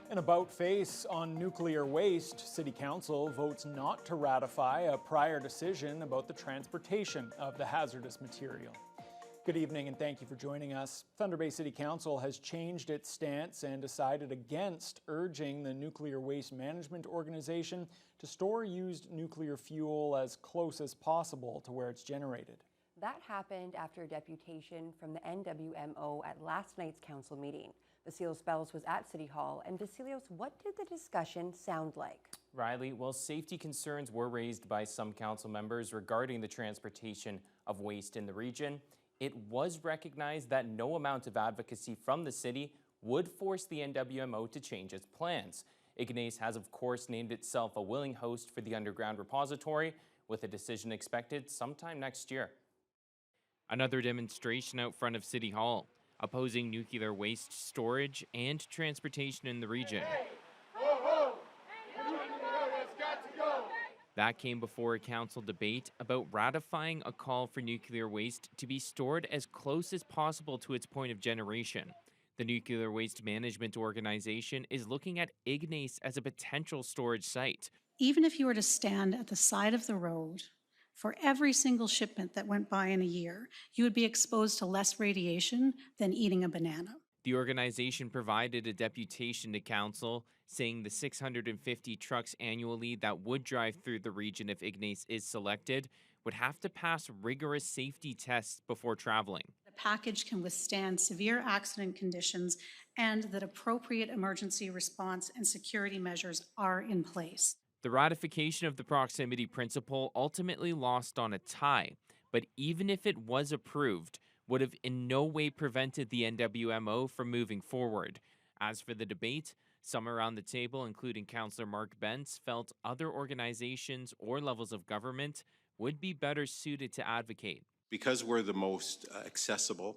An about face on nuclear waste, City Council votes not to ratify a prior decision about the transportation of the hazardous material. Good evening and thank you for joining us. Thunder Bay City Council has changed its stance and decided against urging the Nuclear Waste Management Organization to store used nuclear fuel as close as possible to where it's generated. That happened after a deputation from the NWMO at last night's council meeting. Vasilios Bellos was at City Hall. And Vasilios, what did the discussion sound like? Riley, well, safety concerns were raised by some council members regarding the transportation of waste in the region. It was recognized that no amount of advocacy from the city would force the NWMO to change its plans. Ignace has, of course, named itself a willing host for the underground repository, with a decision expected sometime next year. Another demonstration out front of City Hall, opposing nuclear waste storage and transportation in the region. That came before a council debate about ratifying a call for nuclear waste to be stored as close as possible to its point of generation. The Nuclear Waste Management Organization is looking at Ignace as a potential storage site. Even if you were to stand at the side of the road for every single shipment that went by in a year, you would be exposed to less radiation than eating a banana. The organization provided a deputation to council, saying the 650 trucks annually that would drive through the region if Ignace is selected would have to pass rigorous safety tests before traveling. The package can withstand severe accident conditions and that appropriate emergency response and security measures are in place. The ratification of the proximity principle ultimately lost on a tie, but even if it was approved, would have in no way prevented the NWMO from moving forward. As for the debate, some around the table, including Councillor Mark Bentz, felt other organizations or levels of government would be better suited to advocate. Because we're the most accessible,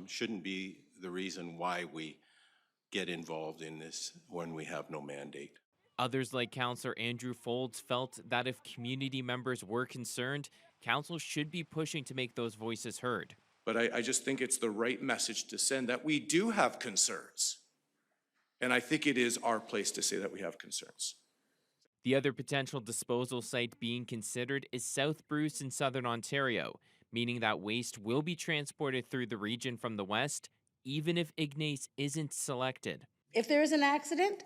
shouldn't be the reason why we get involved in this when we have no mandate. Others, like Councillor Andrew Folds, felt that if community members were concerned, council should be pushing to make those voices heard. But I just think it's the right message to send that we do have concerns. And I think it is our place to say that we have concerns. The other potential disposal site being considered is South Bruce in southern Ontario, meaning that waste will be transported through the region from the west, even if Ignace isn't selected. If there is an accident,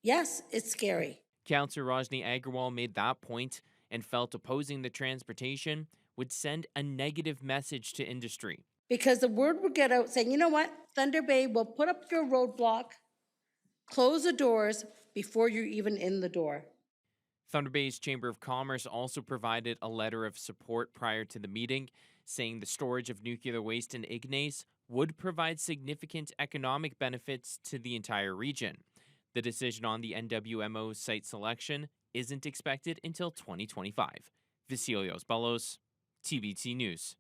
yes, it's scary. Councillor Rajni Agrawal made that point and felt opposing the transportation would send a negative message to industry. Because the word would get out saying, you know what, Thunder Bay will put up your roadblock, close the doors before you're even in the door. Thunder Bay's Chamber of Commerce also provided a letter of support prior to the meeting, saying the storage of nuclear waste in Ignace would provide significant economic benefits to the entire region. The decision on the NWMO site selection isn't expected until 2025. Vasilios Bellos, TBT News.